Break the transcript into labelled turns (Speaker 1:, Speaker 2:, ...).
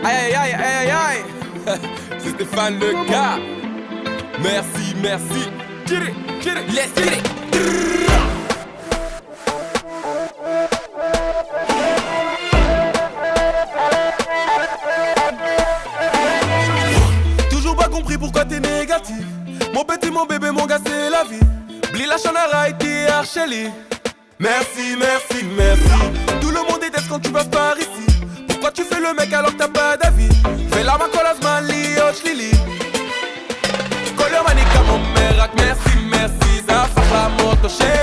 Speaker 1: Aïe aïe aïe aïe aïe. C'est Stéphane le gars. Merci, merci. Get it, let's get it.
Speaker 2: Toujours pas compris pourquoi t'es négatif. Mon petit, mon bébé, mon gars, c'est la vie. Bli la chanara et t'es archelé. Merci, merci, merci. Tout le monde déteste quand tu passes par ici. Pourquoi tu fais le mec alors que t'as pas d'avis? Fais la macolas mali, och lili. Colère manica mon merac, merci, merci. Ça fait la moto chez